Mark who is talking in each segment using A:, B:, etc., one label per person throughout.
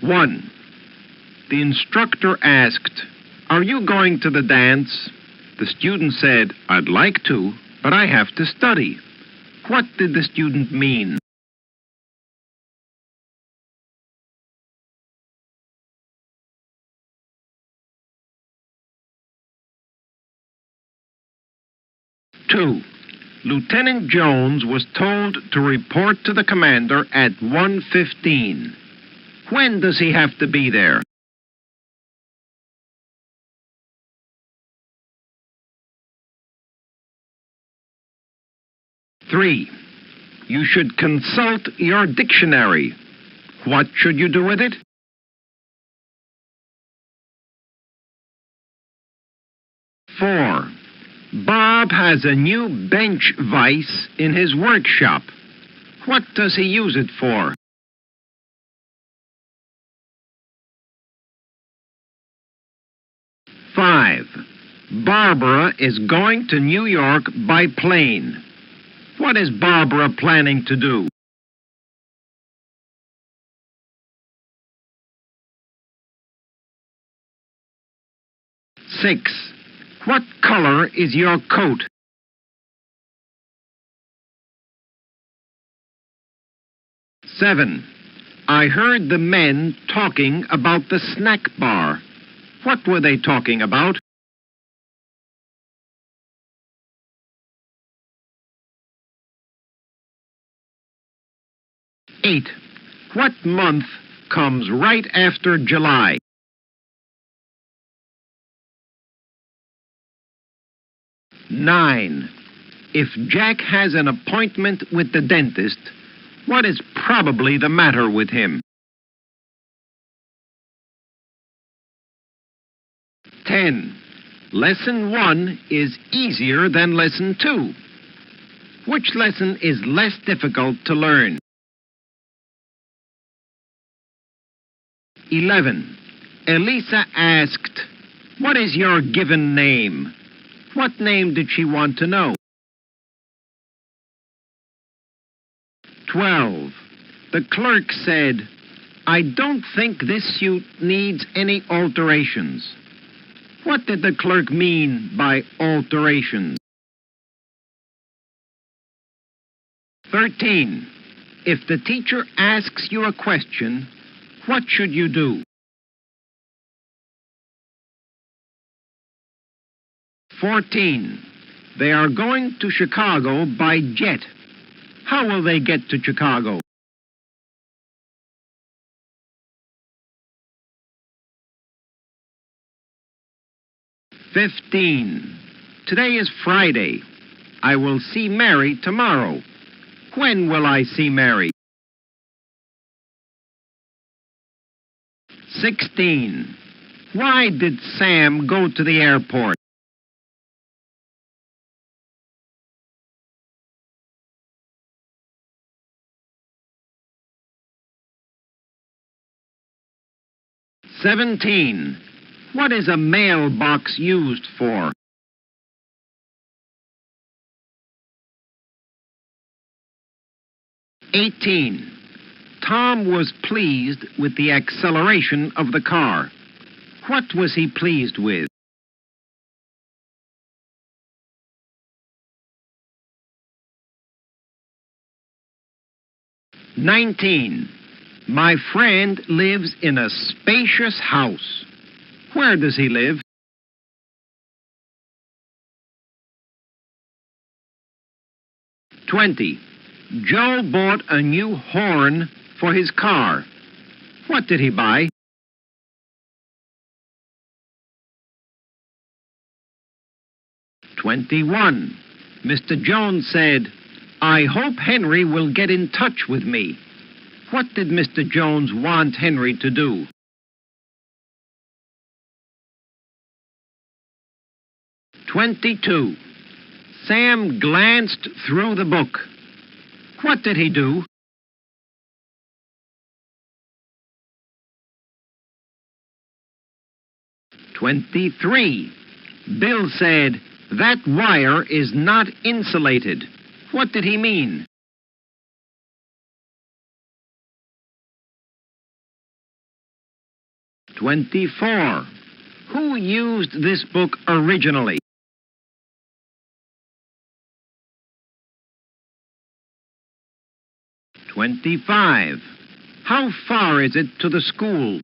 A: 1. The instructor asked, "Are you going to the dance?" The student said, "I'd like to, but I have to study." What did the student mean? 2. Lieutenant Jones was told to report to the commander at 1:15. When does he have to be there? 3. You should consult your dictionary. What should you do with it? 4. Bob has a new bench vise in his workshop. What does he use it for? 5. Barbara is going to New York by plane. What is Barbara planning to do? 6. What color is your coat? 7. I heard the men talking about the snack bar. What were they talking about? 8. What month comes right after July? 9. If Jack has an appointment with the dentist, what is probably the matter with him? 10. Lesson 1 is easier than Lesson 2. Which lesson is less difficult to learn? 11. Elisa asked, "What is your given name?" What name did she want to know? 12. The clerk said, "I don't think this suit needs any alterations." What did the clerk mean by alterations? 13. If the teacher asks you a question, what should you do? 14. They are going to Chicago by jet. How will they get to Chicago? 15. Today is Friday. I will see Mary tomorrow. When will I see Mary? 16. Why did Sam go to the airport? 17. What is a mailbox used for? 18. Tom was pleased with the acceleration of the car. What was he pleased with? 19. My friend lives in a spacious house. Where does he live? 20. Joe bought a new horn for his car. What did he buy? 21. Mr. Jones said, "I hope Henry will get in touch with me." What did Mr. Jones want Henry to do? 22. Sam glanced through the book. What did he do? 23. Bill said, "That wire is not insulated." What did he mean? 24. Who used this book originally? 25. How far is it to the school?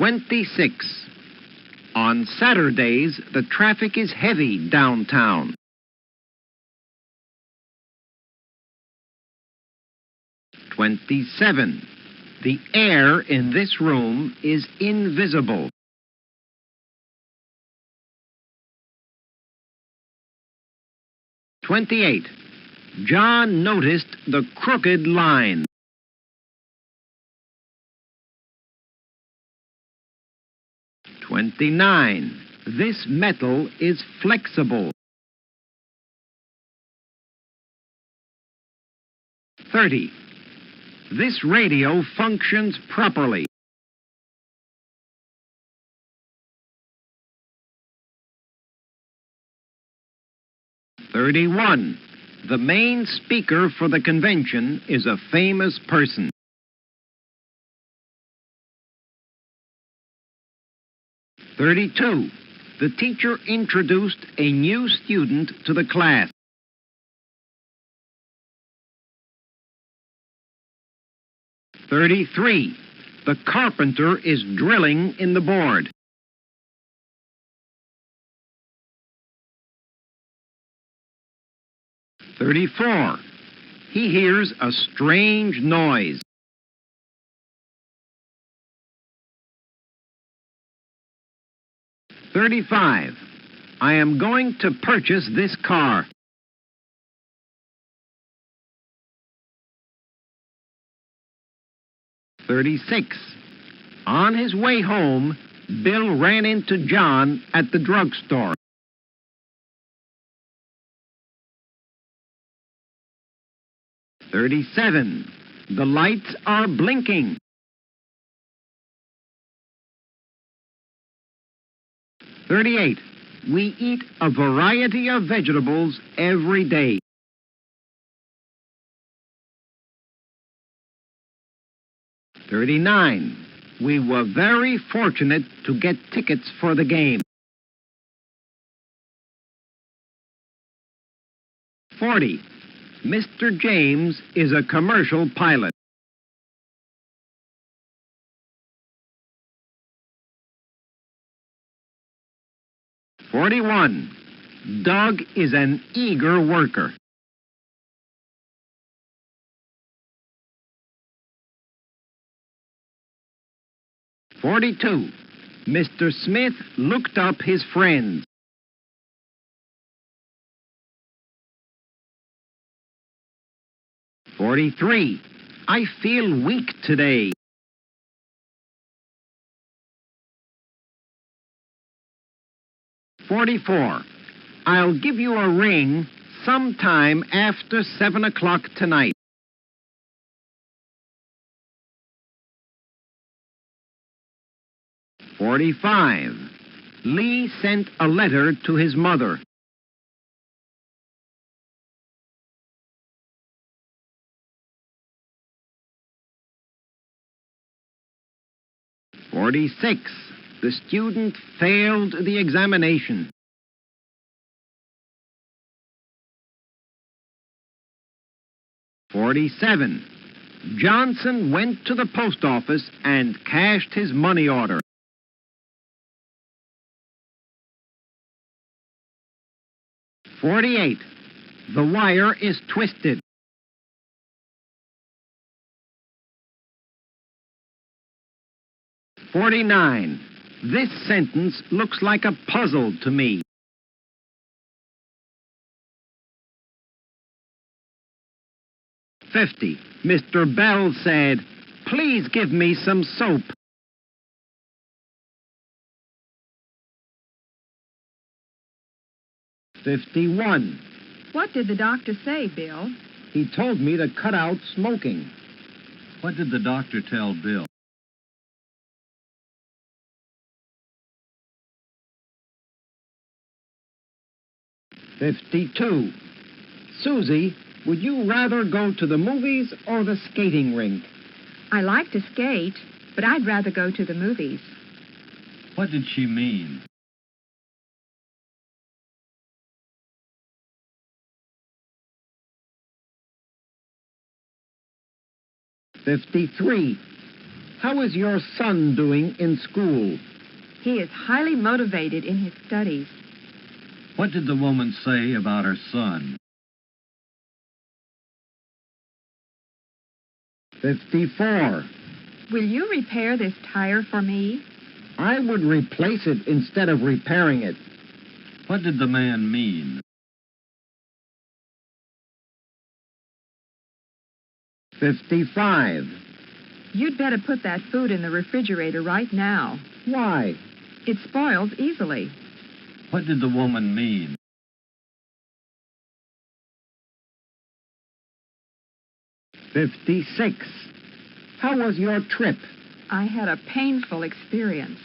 A: 26. On Saturdays, the traffic is heavy downtown. 27. The air in this room is invisible. 28. John noticed the crooked line. 29. This metal is flexible. 30. This radio functions properly. 31. The main speaker for the convention is a famous person. 32. The teacher introduced a new student to the class. 33. The carpenter is drilling in the board. 34. He hears a strange noise. 35. I am going to purchase this car. 36. On his way home, Bill ran into John at the drugstore. 37. The lights are blinking. 38. We eat a variety of vegetables every day. 39. We were very fortunate to get tickets for the game. 40. Mr. James is a commercial pilot. 41. Doug is an eager worker. 42. Mr. Smith looked up his friends. 43. I feel weak today. 44. I'll give you a ring sometime after 7 o'clock tonight. 45. Lee sent a letter to his mother. 46. The student failed the examination. 47. Johnson went to the post office and cashed his money order. 48. The wire is twisted. 49. This sentence looks like a puzzle to me. 50. Mr. Bell said, "Please give me some soap." 51.
B: What did the doctor say, Bill?
A: He told me to cut out smoking.
C: What did the doctor tell Bill?
A: 52. Susie, would you rather go to the movies or the skating rink?
B: I like to skate, but I'd rather go to the movies.
C: What did she mean?
A: "53. How is your son doing in school?
B: He is highly motivated in his studies.
C: What did the woman say about her son?
A: 54.
B: Will you repair this tire for me?
A: I would replace it instead of repairing it.
C: What did the man mean?
A: 55.
B: You'd better put that food in the refrigerator right now.
A: Why?
B: It spoils easily.
C: What did the woman mean?
A: 56. How was your trip?
B: I had a painful experience.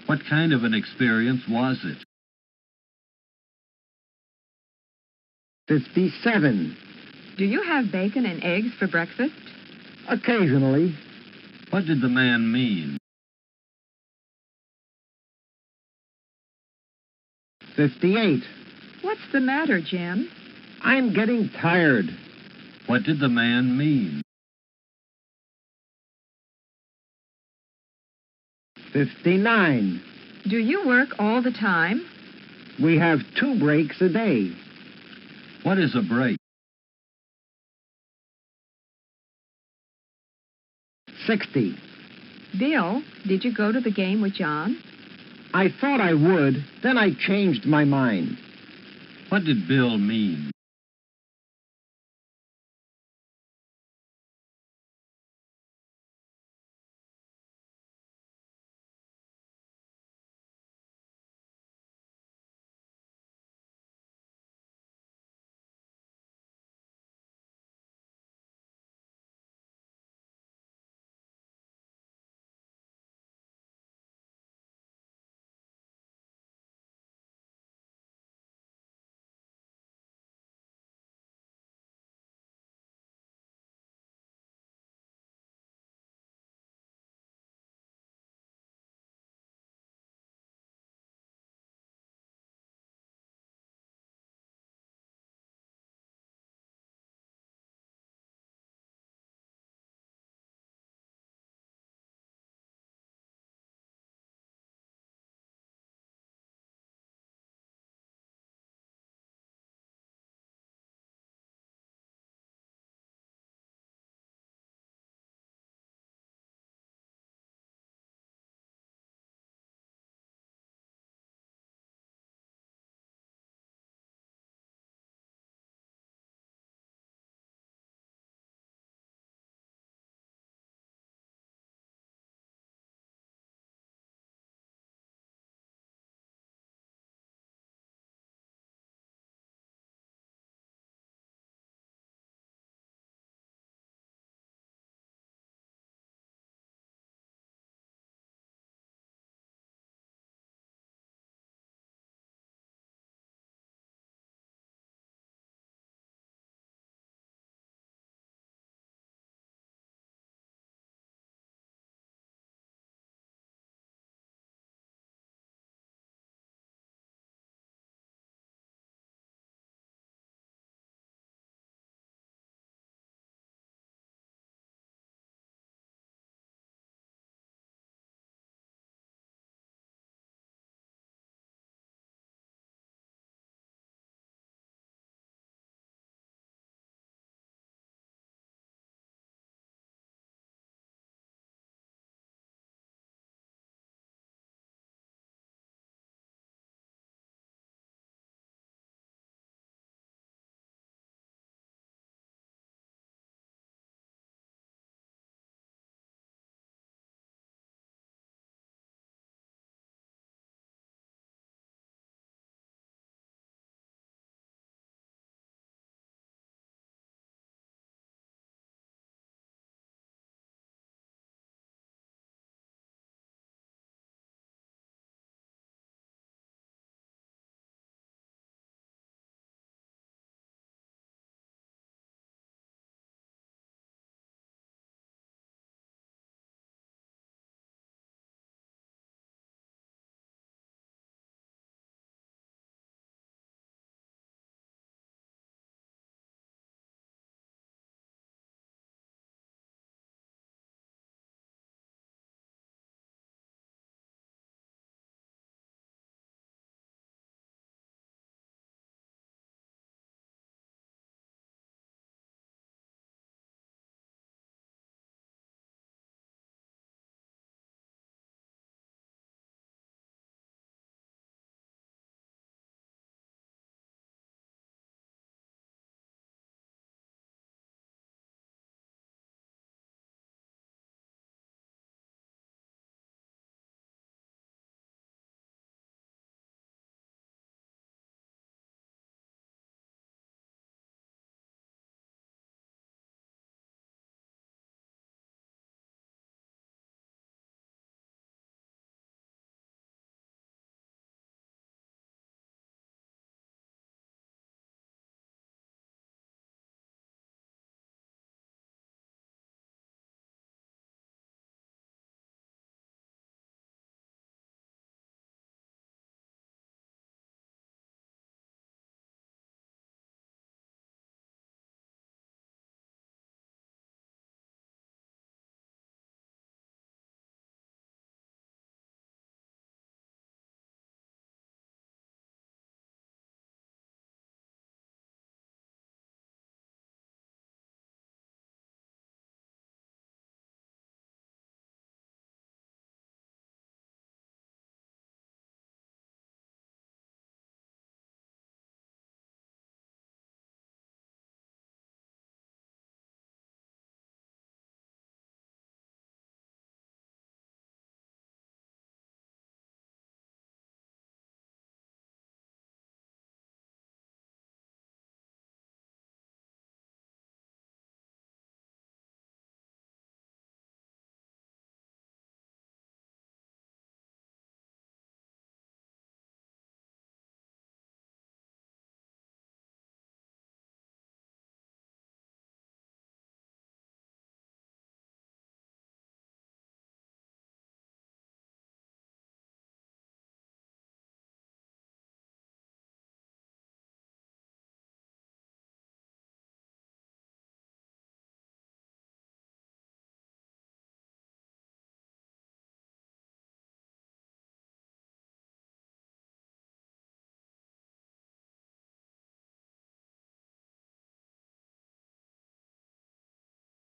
C: What kind of an experience was it?
A: 57.
B: Do you have bacon and eggs for breakfast?
A: Occasionally.
C: What did the man mean?
A: 58.
B: What's the matter, Jim?
A: I'm getting tired.
C: What did the man mean?
A: 59.
B: Do you work all the time?
A: We have 2 breaks a day.
C: What is a break?
A: 60.
B: Bill, did you go to the game with John?
A: I thought I would, then I changed my mind.
C: What did Bill mean?